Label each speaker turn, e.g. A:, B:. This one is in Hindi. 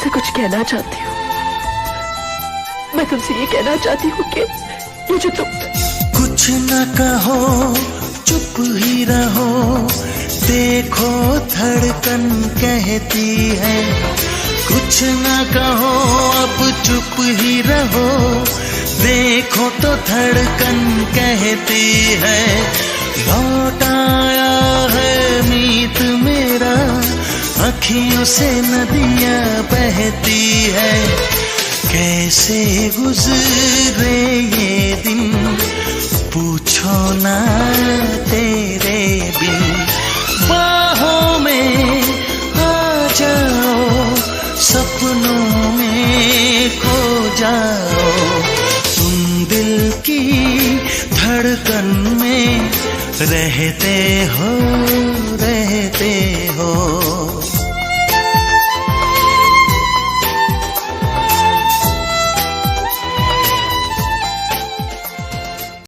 A: तुमसे कुछ कहना चाहती हूँ। मैं तुमसे ये कहना चाहती हूँ कि ये जो तुम
B: कुछ न कहो, चुप ही रहो, देखो धड़कन कहती है। कुछ न कहो, अब चुप ही रहो, देखो तो धड़कन कहती है। लौट आया है मीत मेरा, अखियों से नदियां बहती है। कैसे गुजरे ये दिन, पूछो ना तेरे बिन। बाहों में आ जाओ, सपनों में खो जाओ, तुम दिल की धड़कन में रहते हो, रहते हो।